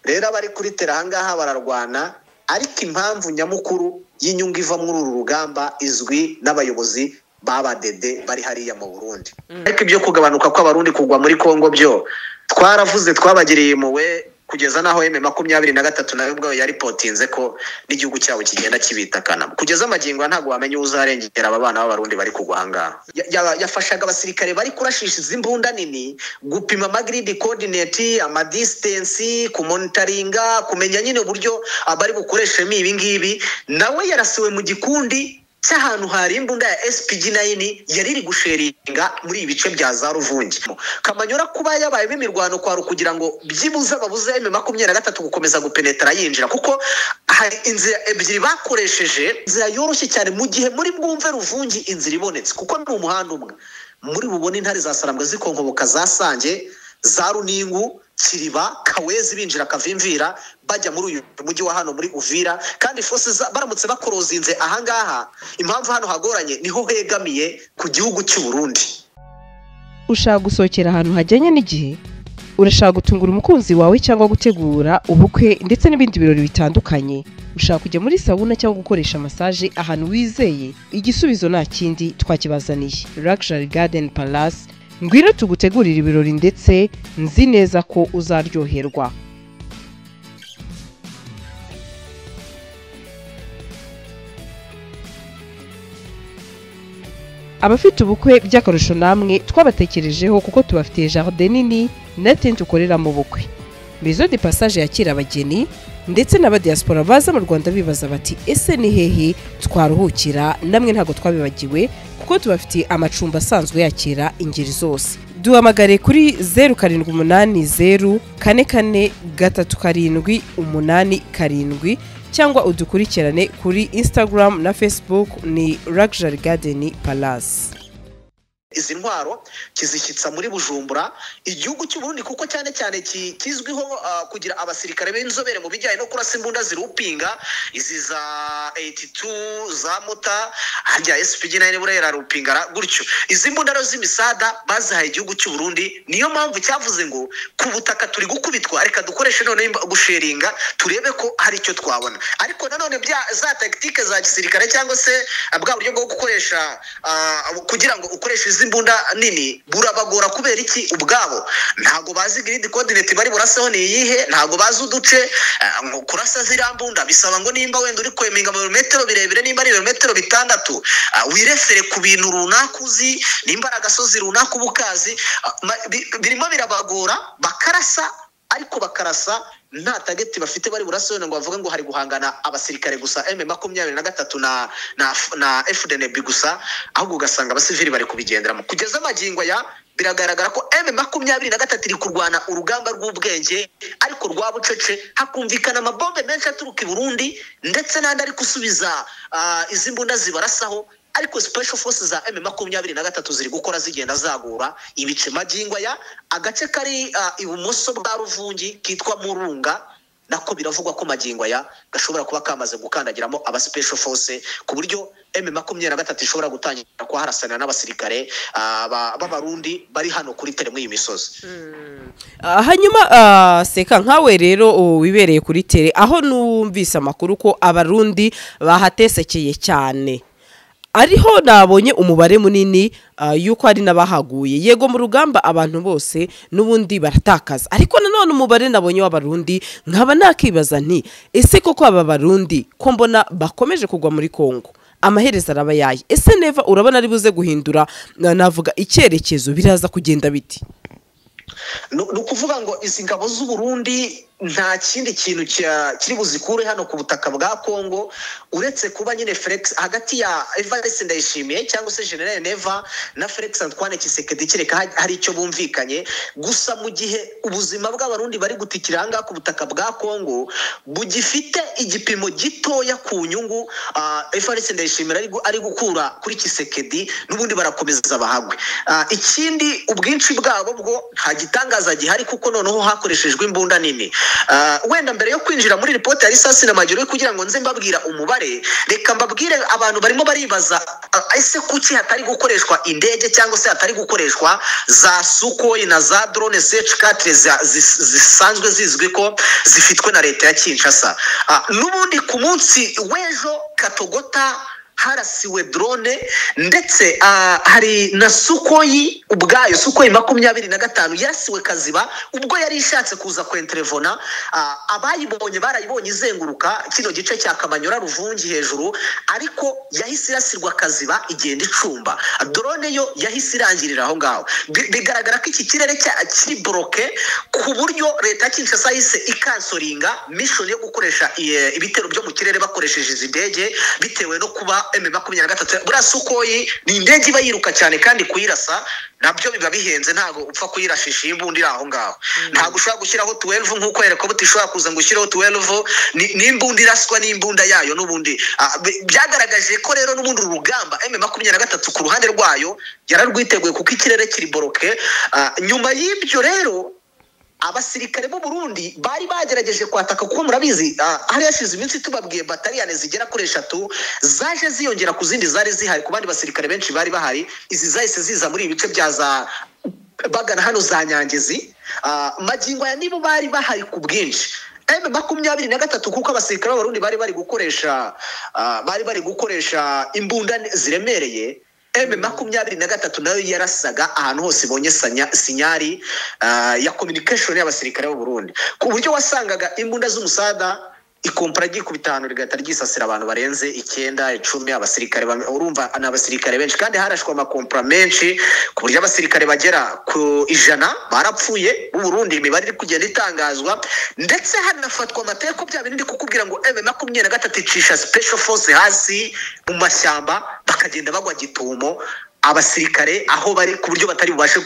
rero abari kuri terahangaha bararwana ariko impamvu nyamukuru y'inyungu iva muri uru rugamba izwi n'abayobozi babadede bari hariya mu Burundi. Ariko ibyo kugabanuka kw'abarundi kugwa muri Kongo byo twaravuze twabagiriye muwe kugeza naho M23 nayo ubwo yaripotinze ko n'igihugu cyabo kigenda kibitakana. Kugeza amagingo ntago wamenye uzarengera aba bana b'abarundi bari kugwanga. Yafashaga abasirikare bari kurashisha izimbunda nini gupima magridi coordinate ama distance kumonitoringa kumenya nyine uburyo abari bukoreshemo ibi ngibi. Nawe yarasiwe mu gikundi cy'ahantu hari imbunda ya SPG9 yariri gusheringa muri ibice bya za Ruvungi. Kamanyura kuba yabaye b'imirwano kwa kugira ngo byibuza babuze M23 gukomeza gupenetra yinjira kuko hari inzira ebyiri bakoresheje inzira yoroshye cyane mu gihe muri bwumve Ruvungi inzira ibonetse kuko ni umuhanda umwe muri bubone intare za Sarambwe zikonkoboka za Sange za Runingu Kiriba Kawezi binjira Kavimvira bajya muri uyu mujyi wa hano muri Uvira kandi forces baramutse bakorozinze ahangaha impamvu hano hagoranye niho hegamiye ku gihugu cy'u Burundi. Ushaka gusohokera ahantu hajyanye n'igihe, urashaka gutungura umukunzi wawe cyangwa gutegura ubukwe ndetse n'ibindi birori bitandukanye, ushaka kujya muri sauna cyangwa gukoresha massage ahantu wizeye, igisubizo nta kindi twakibazaniye. Luxury Garden Palace ngwino tugutegurira ibirori ndetse nzi neza ko uzaryoherwa. Abafite ubukwe by'akarusho namwe twabatekerejeho kuko tubafitiye jardin nini na tent ukorera mu bukwe. Maison de Passage yakira abageni ndetse n'abadiaspora baza mu Rwanda bibaza bati ese ni hehe twaruhukira, namwe ntago twabibagiwe kuko tubafitiye amacumbi asanzwe yakira ingeri zose. Duhamagare kuri 0780443787 cyangwa udukurikirane kuri Instagram na Facebook ni Luxury Garden Palace. Izi ntwaro kizishyitsa muri Bujumbura igihugu cy'u Burundi kuko cyane cyane kizwiho kugira abasirikare b'inzobere mu bijyanye no kurasa imbunda zirupinga izi za 82 za Muta harya SPG9 burera rupingara gutyo. Izi mbunda z'imisada bazahaye igihugu cy'u Burundi niyo mpamvu cyavuze ngo ku butaka turi gukubitwa reka dukoreshe none gusheringa turebe ko hari icyo twabona. Ariko nanone za tactique za gisirikare cyangwa se bwa buryo bwo gukoresha kugira ngo ukoreshe imbunda nini burabagora kubera iki ubwabo ntago bazi grid coordinate bari buraseho ni yihe, ntago bazi uduce kurasa zirambunda bisaba ngo nimba wenda uri kweminga mu metero birebire nimba ari metero 6 wirefere ku bintu runaka uzi nimba agasozi runaka ubukazi birimo birabagora bakarasa ariko bakarasa nta target bafite bari burasone ngo bavuga ngo hari guhangana abasirikare gusa M23 na FDNB gusa ahubwo ugasanga abasivili bari kubigenderamo kugeza amagingo ya biragaragara ko M23 iri kurwana urugamba rw'ubwenge ariko rwabucece hakumvikana amabombe menshi aturuka i Burundi ndetse nandi ari kusubiza izi mbunda zibarasaho ariko special forces za M23 ziri gukora zigenda zagura ibice magingo ya agace kari ibumoso bwa Ruvungi kitwa Murunga nako biravugwa ko magingo ya gashobora kuba kamaze gukandagiramo aba special force ku buryo M23 ishobora gutangira kwa harasana n'abasirikare b'abarundi bari hano kuri teremwe y'imisozi. Hanyuma seka nkawe rero wibereye kuri tere aho numvise amakuru ko abarundi bahatesekeye cyane. Ariho nabonye umubare munini yuko ari nabahaguye yego mu rugamba abantu bose nubundi baratakaza ariko nanone umubare nabonye w'abarundi nkaba nakibaza nti ese koko aba barundi ko mbona bakomeje kugwa muri Kongo amaherezo arabayaye ese neva urabona ari buze guhindura navuga icyerekezo biraza kugenda biti nukuvuga ngo izi ngabo z'u Burundi nta kindi kintu kiri buzikure hano ku butaka bwa Kongo uretse kuba nyine Felix hagati ya Evariste Ndayishimiye cyangwa se General Neva na Felix Antoine Tshisekedi kireka hari icyo bumvikanye gusa mu gihe ubuzima bw'abarundi bari gutikira hanga ku butaka bwa Kongo bugifite igipimo gitoya ku nyungu Evariste Ndayishimiye ari gukura kuri Tshisekedi n'ubundi barakomeza bahagwe ikindi ubwinshi bwabo bwo nta gitangaza gihari kuko noneho hakoreshejwe imbunda nini wenda mbere yo kwinjira muri ripoti ya risasi na majoro kugira ngo nze mbabwira umubare, reka mbabwire abantu barimo baribaza ese kuki hatari gukoreshwa indege cyangwa se hatari gukoreshwa za Sukhoi na za drone CH4 zisanzwe zizwi ko zifitwe na leta ya Kinshasa. N'ubundi ku munsi w'ejo Katogota harasiwe drone ndetse hari na Sukhoi ubwayo, Sukhoi 25 yarasiwe Kaziba ubwo yari ishatse kuza kwenterevona. Abayibonye barayibonye izenguruka kino gice cya Kamanyora Ruvungi hejuru, ariko yahise irasirwa Kaziba igenda icumba. Drone yo yahise irangirira aho ngaho. Bigaragara ko iki kirere kiri bloke ku buryo leta ya Kinshasa yahise ikansoringa mission yo gukoresha ibitero byo mu kirere bakoresheje izi ndege, bitewe no kuba M23 bura Sukhoi ni indege iba yiruka cyane kandi kuyirasa nabyo biba bihenze, ntago upfa kuyirashisha imbundi aho ngaho. Ntago ushobora gushyiraho 12 nkuko yereko butishobora kuza ngo ushyiraho 12 n'imbundi iraswa n'imbunda yayo. N'ubundi byagaragaje ko rero n'ubundi urugamba M23 ku ruhande rwayo yararwiteguye kuko ikirere kiri boroke. Nyuma y'ibyo rero abasirikare b'u Burundi bari bagerageje kwataka kuko murabizi hari yashize iminsi tubabwiye bataliyane zigera kuri 3 zaje ziyongera ku zindi zari zihari ku bandi basirikare benshi bari bahari. Izi zahise ziza muri ibice bya za bagana hano za Nyangezi. Magingo ya nibo bari bahari ku bwinshi. M23 kuko abasirikare b'Abarundi bari bari gukoresha imbunda ziremereye. M23 nayo yarasaga ahantu hose ibonye sinyari ya communication y'abasirikare b'u Burundi, ku buryo wasangaga imbunda z'umusada ikompara gikubitano rigata ryisasira abantu barenze 9-10 abasirikare urumva n'abasirikare benshi, kandi harashwa amakompara menshi ku buryo abasirikare bagera ku 100 barapfuye b'u Burundi. Imibare iri kugenda itangazwa ndetse hanafatwa amateko bya binindi kukubwira ngo M23 icisha special force hasi mu mashyamba bakagenda bagwa gitumo abasirikare aho bari ku buryo batari bubashe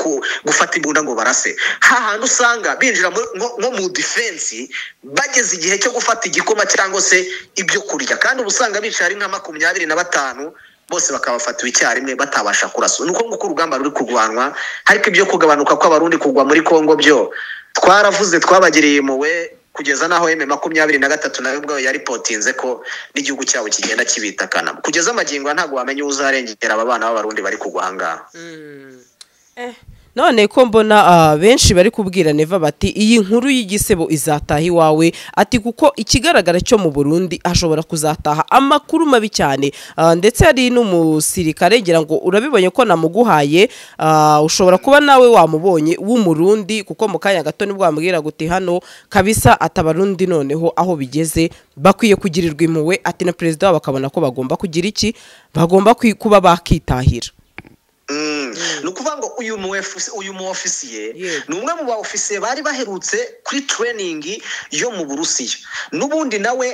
gufata imbunda ngo barase. Hahandi usanga binjira nko mu defense bageze igihe cyo gufata igikoma cyangwa se ibyo kurya, kandi ubusanga bicara ari nka 25 bose bakabafata icyarimwe batabasha kurasa. Nuko nguko urugamba ruri kurwanwa, ariko ibyo kugabanuka kw'Abarundi kugwa muri Kongo byo twaravuze twabagiriye muwe kugeza naho M23 nayo ubwo yari potinze ko n'igihugu cyabo kigenda kibitakana. Kugeza magingo ntago wamenye uzarengera aba bana b'Abarundi bari kugwanga. None ko mbona benshi bari kubwira Neva bati iyi nkuru y'igisebo izataha iwawe, ati kuko ikigaragara cyo mu Burundi ashobora kuzataha amakuru mabi cyane. Ndetse hari n'umusirikare ngira ngo urabibonye ko namuguhaye, ushobora kuba nawe wamubonye w'umurundi, kuko mu kanya gato nibwo wambwira guti hano kabisa atabarundi noneho aho bigeze bakwiye kugirirwa impuhwe, ati na president wabo bakabona ko bagomba kugira iki, bagomba kuba bakitahira. Nukuvuga ngo uyu mu ofisiye ni umwe mu ba ofisiye bari baherutse kuri training yo mu Burusiya. N'ubundi nawe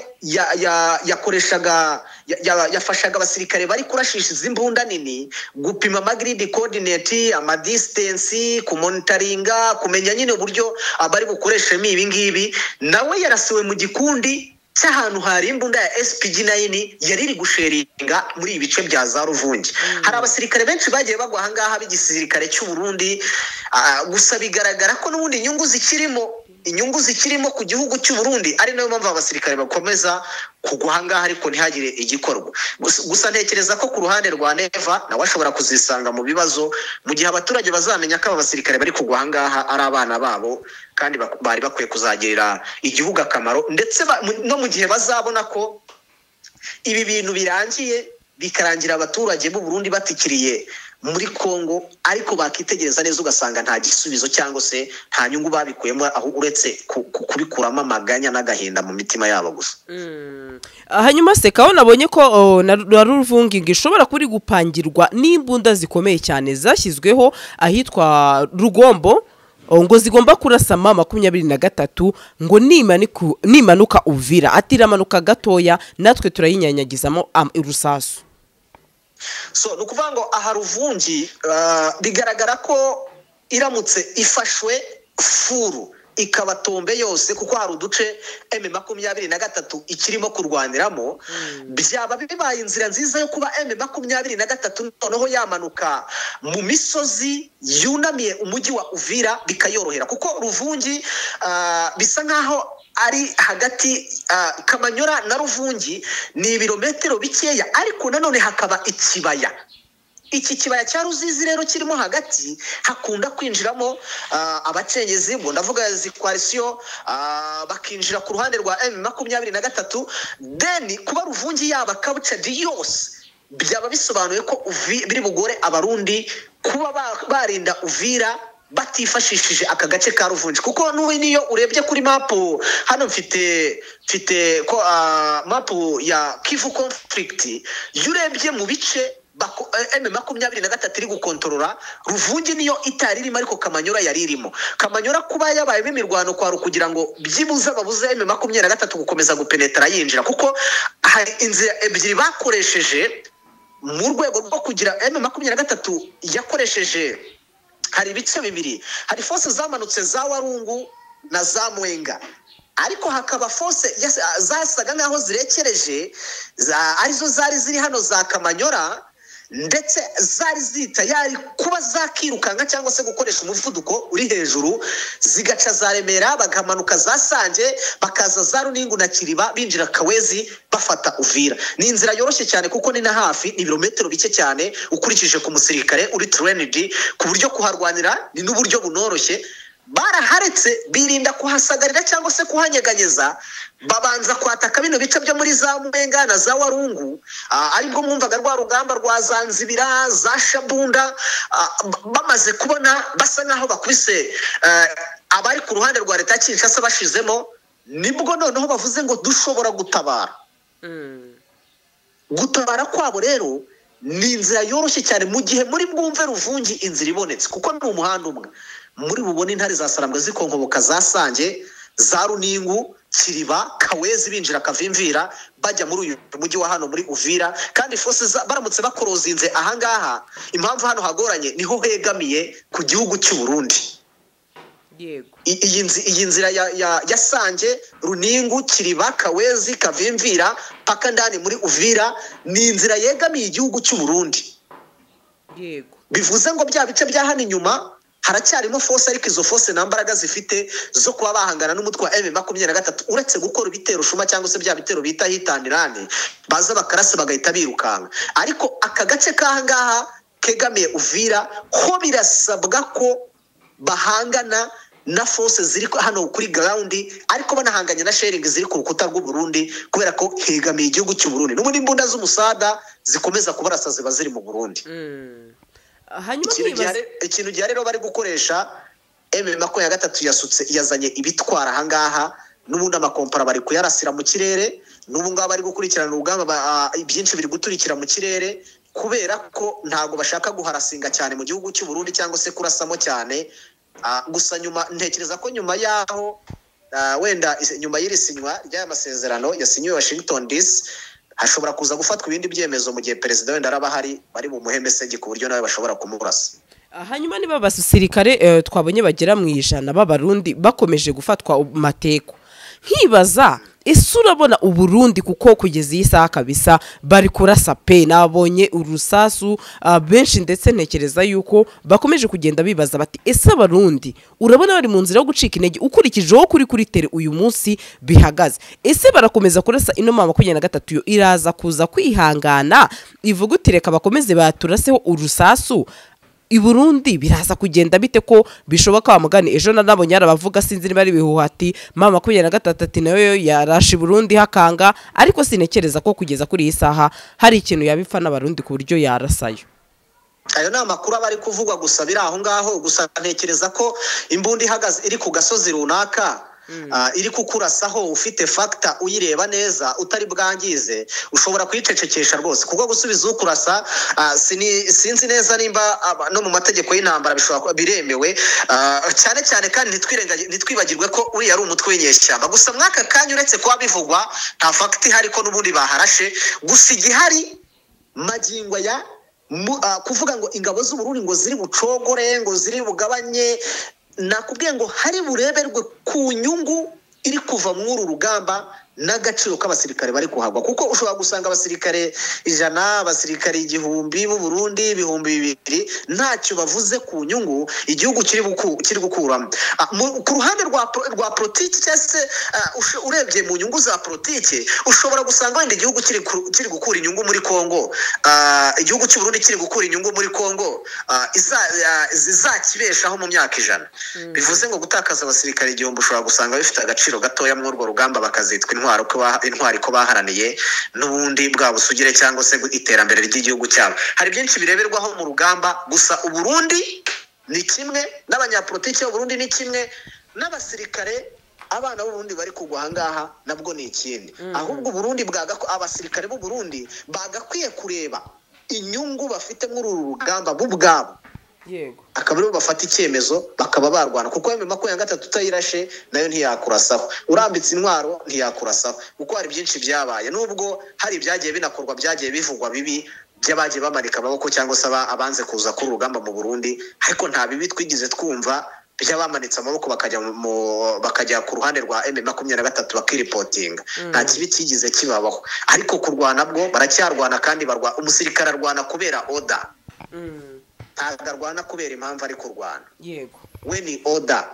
yafashaga abasirikare bari kurashisha imbunda nini gupima magrid coordinate, ama distance, kumonitoringa, kumenya nyine uburyo abari bukoreshemo ibi ngibi. Nawe yarasiwe mu gikundi cy'ahantu hari imbunda ya SPG9 yari iri gusheringa muri ibice bya za Ruvungi. Hari abasirikare benshi bagiye bagwa ahangaha b'igisirikare cy'u Burundi, gusa bigaragara ko n'ubundi inyungu zikirimo ku gihugu cy'u Burundi, ari nayo mpamvu abasirikare bakomeza kugwa ahangaha ariko ntihagire igikorwa. Gusa ntekereza ko ku ruhande rwa Neva nawe ashobora kuzisanga mu bibazo mu gihe abaturage bazamenya ko aba basirikare bari kugwa ahangaha ari abana babo kandi bari bakwiye kuzagirira igihugu akamaro, ndetse no mu gihe bazabona ko ibi bintu birangiye bikarangira abaturage b'u Burundi batikiriye muri Kongo, ariko bakitegereza neza ugasanga nta gisubizo cyangwa se nta nyungu babikuyemo, aho uretse kubikuramo amaganya n'agahinda mu mitima yabo gusa. Hanyuma se kaho nabonye ko na Ruvungi gishobora kuri gupangirwa n'imbunda zikomeye cyane zashyizweho ahitwa Rugombo, ngo zigomba kurasama 23 ngo nimanuka Uvira, atiramanuka gatoya natwe turayinyanyagizamo urusasu. So nukuvuga ngo aha Ruvungi bigaragara ko iramutse ifashwe furu ikabatombe yose, kuko hari uduce M23 ikirimo kurwaniramo, byaba bibaye inzira nziza yo kuba M23 noneho yamanuka mu misozi yunamiye umujyi wa Uvira bikayorohera, kuko Ruvungi bisa nkaho ari hagati Kamanyora na Ruvungi ni ibirometero bikeya, ariko nanone hakaba ikibaya. Iki kibaya cya Ruzizi rero kirimo hagati hakunda kwinjiramo abacengezi, ngo ndavuga zikoalisiyo, bakinjira ku ruhande rwa M23. Then kuba Ruvungi yaba Kabucadi yose byaba bisobanuye ko biri bugore abarundi kuba barinda Uvira batifashishije aka gace ka Ruvungi, kuko niyo urebye kuri mapu hano mfite ko mapu ya Kivu conflict, yurebye mu bice M23 iri gukontorora, Ruvungi niyo itari irimo, ariko Kamanyora yari irimo. Kamanyora kuba yabaye imirwano kwaru kugira ngo byibuze babuze M23 gukomeza gupenetra yinjira, kuko hari inzira ebyiri bakoresheje mu rwego rwo kugira M23 yakoresheje. Hari ibice bibiri, hari force zamanutse za Warungu na za Mwenga, ariko hakaba force zasaga naho zirekereje arizo zari ziri hano za Kamanyora, ndetse zari zitayari kuba zakirukanga cyangwa se gukoresha umuvuduko uri hejuru, zigaca za Remera bagamanuka za Sange bakaza za Runingu na Kiriba binjira Kawezi bafata Uvira. Ni inzira yoroshye cyane kuko ni na hafi, ni ibirometero bike cyane ukurikije ku musirikare uri trained, ku buryo kuharwanira ni n'uburyo bunoroshye. Baraharetse birinda kuhasagarira cyangwa se kuhanyeganyeza, babanza kwataka bino bice byo muri za Mwenga na za Warungu, aribwo mwumvaga rwa rugamba rwa Zanzibira za Shabunda. Bamaze kubona basa nkaho bakubise abari ku ruhande rwa leta Kinshasa bashizemo, nibwo noneho bavuze ngo dushobora gutabara. Gutabara kwabo rero ni inzira yoroshye cyane, mu gihe muri bwumve Ruvungi inzira ibonetse, kuko ni umuhanda umwe. Muri bubone intare za Sarambwe zikonkoboka za Sange, za Runingu, Kiriba, Kawezi binjira Kavimvira bajya muri uyu mujyi wa hano muri Uvira. Kandi force baramutse bakorozinze ahangaha, impamvu hano hagoranye niho hegamiye ku gihugu cy'u Burundi. Yego, iyi nzira ya Sange, Runingu, Kiriba, Kawezi, Kavimvira paka ndani muri Uvira ni inzira yegamiye igihugu cy'u Burundi. yego, Bivuze ngo bya bice bya hano inyuma haracyarimo force, ariko izo force nta mbaraga zifite zo kuba bahangana n'umutwe wa M23 uretse gukora ibitero shuma cyangwa se bya bitero bita hitanirane, baza bakarase bagahita birukanga. Ariko aka gace kahangaha kegamiye Uvira ho birasabwa ko bahangana na force ziri hano kuri ground, ariko banahanganye na sharing ziri ku rukuta rw'u Burundi, kubera ko hegamiye igihugu cy'u Burundi. N'ubundi imbunda z'umusada zikomeza kubarasa ziba ziri mu Burundi. hanyuma ikintu gihe rero bari gukoresha M23 yazanye ibitwara ahangaha, n'ubundi amakompara bari kuyarasira mu kirere, n'ubu ngaba bari gukurikirana urugamba, byinshi biri guturikira mu kirere, kubera ko ntago bashaka guharasinga cyane mu gihugu cy'u Burundi cyangwa se kurasamo cyane. Gusa nyuma ntekereza ko nyuma yaho wenda nyuma y'irisinywa ry'aya masezerano yasinyiwe Washington DC, hashobora kuza gufatwa ibindi byemezo mu gihe perezida wenda araba hari bari bumuhe message ku buryo nawe bashobora kumurasa. hanyuma niba abasirikare twabonye bagera mu 100 b'abarundi bakomeje gufatwa mateko, nkibaza ese urabona Uburundi, kuko kugeza iyi saha kabisa bari kurasa pe, nabonye urusasu benshi, ndetse ntekereza yuko bakomeje kugenda bibaza bati ese abarundi urabona bari mu nzira yo gucika intege ukurikijeho kuri tere uyu munsi bihagaze? Ese barakomeza kurasa ino mama 23 yo iraza kuza kwihangana ivuga uti reka bakomeze baturaseho urusasu i Burundi biraza kugenda bite ko bishoboka? Bamugane ejo nabonye arabavuga sinzi niba ari bihuhati mama 23 nayo yarashe Burundi hakanga, ariko sinekereza ko kugeza kuri iyi saha hari ikintu yabipfa n'abarundi ku buryo yarasayo. Ayo ni amakuru abari kuvugwa gusa biri aho ngaho. Gusa ntekereza ko imbundi ihagaze iri ku gasozi runaka, iri kukurasaho ufite factor uyireba neza utari bwangize, ushobora kwicecekesha rwose, kuko gusubiza ukurasa sinzi neza nimba no mu mategeko y'intambara bishobora biremewe, cyane cyane kandi nitwibagirwe ko uri yari umutwe w'inyeshyamba. Gusa mwaka kanya uretse kuba bivugwa nta factor ihari ko n'ubundi baharashe. Gusa igihari magingwa ya kuvuga ngo ingabo z'u Burundi ngo ziri bucogore ngo ziri bugabanye, nakubwiye ngo hari bureberwe ku nyungu iri kuva muri uru rugamba n'agaciro k'abasirikare bari kuhagwa kuko ushobora gusanga abasirikare 100 abasirikare 1000 b'u Burundi 2000 ntacyo bavuze ku nyungu igihugu kiri gukuramo ku ruhande rwa politiki cyase urebye mu nyungu za politiki ushobora gusanga wenda igihugu kiri gukura inyungu muri Kongo igihugu cy'u Burundi kiri gukura inyungu muri Kongo izakibeshaho mu myaka 100 bivuze ngo gutakaza abasirikare 1000 ushobora gusanga bifite agaciro gatoya mu urwo rugamba bakazitwa intwari ko baharaniye n'ubundi bwa busugire cyangwa se iterambere ry'igihugu cyabo hari byinshi bireberwaho mu rugamba gusa u Burundi ni kimwe n'abanyapolitiki b'u Burundi ni kimwe n'abasirikare abana b'u Burundi bari kugwa hangaha nabwo ni ikindi ahubwo Burundi abasirikare b'u Burundi bagakwiye kureba inyungu bafite muri uru rugamba bubwabo yego akaba aribo bafata icyemezo bakaba barwana kuko M23 tutayirashe nayo ntiyakurasaho urambitse intwaro ntiyakurasaho kuko hari byinshi byabaye nubwo hari ibyagiye binakorwa byagiye bivugwa bibi by'abagiye bamanika amaboko cyangwa se abanze kuza kuri urugamba mu Burundi ariko nta bibi twigize twumva by'abamanitse amaboko bakajya ku ruhande rwa M23 bakiripotinga nta kibi kigize kibabaho ariko kurwana bwo baracyarwana kandi umusirikare arwana kubera order ntagarwana kubera impamvu ari kurwana yego we ni order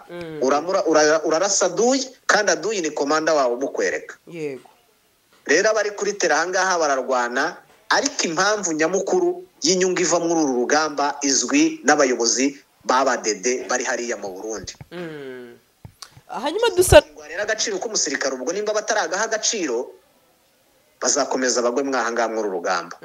urarasa duyi kandi aduyi ni komanda wawe umukwereka yego rero abari kuri tera hangaha bararwana ariko impamvu nyamukuru y'inyungu iva muri uru rugamba izwi n'abayobozi babadede bari hariya mu Burundi hanyuma dusa rero agaciro k'umusirikare ubwo nimba bataragaha agaciro bazakomeza bagwe mwahanga muri urugamba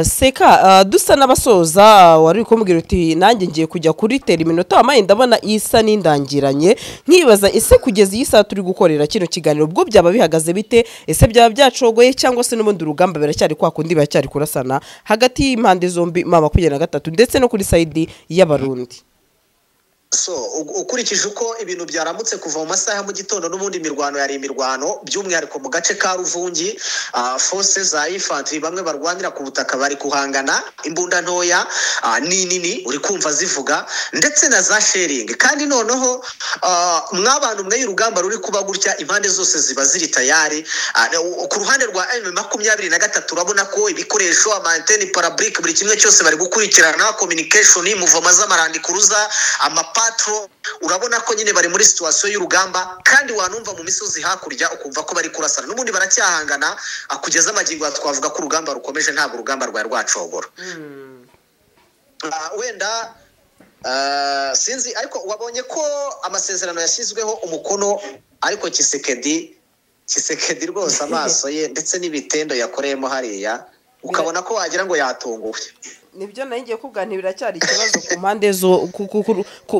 seka dusa n'abasoza wari kumbwira uti nanjye ngiye kujya kuri tera iminota amaye ndabona isa n'indangiranye nkibaza ese kugeza iyi saa turi gukorera kino kiganiro ubwo byaba bihagaze bite ese byaba byacogoye cyangwa se n'ubundi urugamba biracyari kwa kundi biracyari kurasana hagati y'impande zombi mama 23 ndetse no kuri side y'abarundi so ukurikije uko ibintu byaramutse kuva mu masaha mu gitondo n'ubundi imirwano yari imirwano by'umwihariko mu gace ka Ruvungi forces za infantry bamwe barwanira ku butaka bari kuhangana imbunda ntoya nini uri kumva zivuga ndetse na za sharing kandi noneho mwabantu mwe y'urugamba ruri kuba gutya impande zose ziba ziri tayari ku ruhande rwa M23 urabona ko ibikoresho amantene parabrique buri kimwe cyose bari gukurikirana communication muvoma z'amarandi kuruza patro urabona ko nyine bari muri situation y'urugamba kandi wanumva mu misozi hakurya ukumva ko bari kurasana n'ubundi baracyahangana kugeza amagingo twavuga ko urugamba rukomeje ntabwo urugamba rwa rwacogora wenda sinzi ariko wabonye ko amasezerano yashyizweho umukono ariko Kisekedi rwose amaso ye ndetse n'ibitendo yakoreyemo hariya ukabona ko wagira ngo yatunguwe nibyo naringiye kuganira biracyari ikibazo ku mpande zo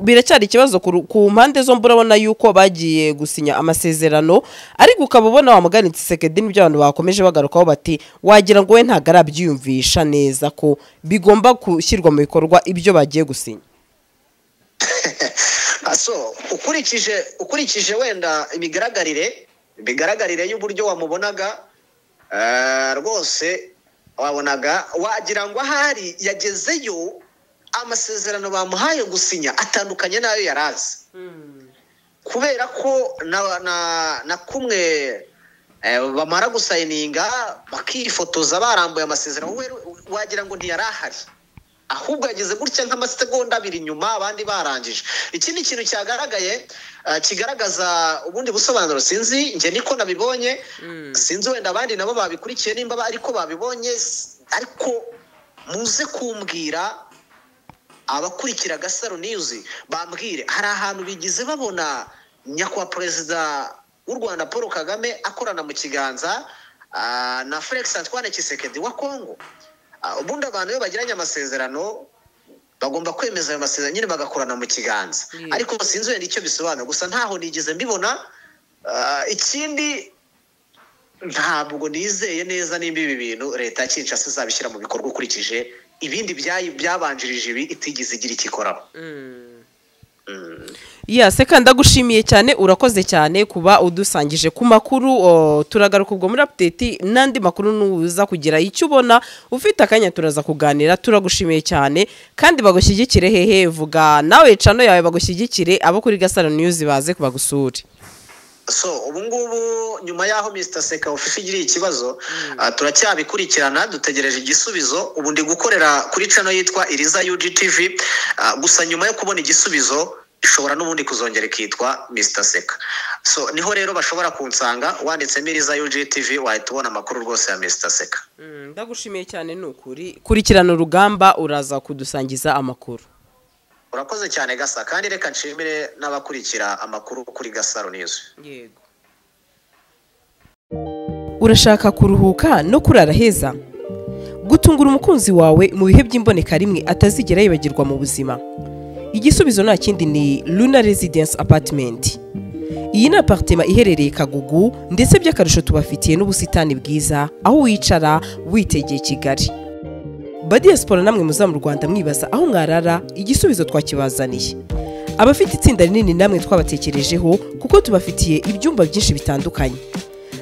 biracyari ikibazo ku mpande zo mburabona yuko bagiye gusinya amasezerano ariko ukabona wamuganitse Sekedi n'ibyo abantu bakomeje bagarukaho bati wagira ngo we ntago arabyiyumvisha neza ko bigomba gushyirwa mu bikorwa ibyo bagiye gusinya so ukurikije wenda imigaragarire y'uburyo wamubonaga rwose wabonaga wagira ngo ahari yagezeyo amasezerano bamuhaye gusinya atandukanye nayo yarazi kubera ko na kumwe bamara gusayininga bakifotoza barambuye amasezerano wagira ngo ntiyarahari ahubwo yageze gutya nk'amasegonda 2 nyuma abandi barangije ikindi kintu cyagaragaye kigaragaza ubundi busobanuro sinzi nge niko nabibonye sinzi wenda abandi nabo babikurikiye nimba ariko babibonye ariko muze kumbwira abakurikira Gasaro News bambwire hari ahantu bigize babona nyakwa perezida w'u Rwanda Paul Kagame akorana mu kiganza na Felix Antoine Tshisekedi wa Kongo ubundi abantu iyo bagiranye amasezerano bagomba kwemeza ayo masezerano nyine bagakorana mu kiganza ariko sinzi wenda icyo bisobanura gusa ntaho nigeze mbibona ikindi ntabwo nizeye neza nimba ibi bintu leta ya Kinshasa izabishyira mu bikorwa ukurikije ibindi byabanjirije ibi itigize igira ikikoraho Seka ndagushimiye cyane urakoze cyane kuba udusangije ku makuru turagaruka ubwo muri update nandi makuru nuza kugira icyo ubona ufite akanya turaza kuganira turagushimiye cyane kandi bagushyigikire hehe vuga nawe cano yawe bagushyigikire abo kuri Gasaro News baze kubagusura so ubu ngubu nyuma y'aho Mr Seka ofisi igiriye ikibazo turacyabikurikirana dutegereje igisubizo. ubu ndi gukorera kuri channel yitwa Iriza UGTV, gusa nyuma yo kubona igisubizo ishobora n'ubundi kuzongera ikitwa Mr Seka. So niho rero bashobora kunsanga wanditsemo Iriza UGTV wahita ubona amakuru rwose ya Mr Seka. Ndagushimiye cyane n'ukuri kurikirana urugamba uraza kudusangiza amakuru. Urakoze cyane Gasa, kandi reka nshimire n'abakurikira amakuru kuri Gasaro News. Yego. Urashaka kuruhuka no kurara heza? Gutungura umukunzi wawe mu bihe by'imboneka rimwe atazigera yibagirwa mu buzima. Igisubizo nta kindi ni Luna Residence Apartment. Iyi ni apartment iherereye Kagugu ndetse by'akarusho tubafitiye n'ubusitani bwiza aho wicara witegeye Kigali. Badiaspora namwe muza mu Rwanda mwibaza aho mwarara, igisubizo twakibazaniye. Abafite itsinda rinini namwe twabatekerejeho kuko tubafitiye ibyumba byinshi bitandukanye.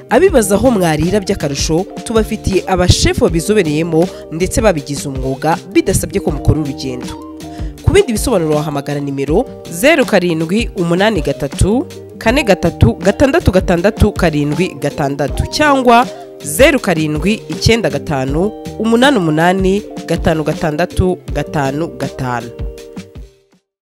Abibaza aho mwarira by'akarusho tubafitiye abashefu babizobereyemo ndetse babigize umwuga bidasabye ko mukora urugendo. Ku bindi bisobanuro wahamagara nimero 0783 4366 cyangwa 0795 88 5655.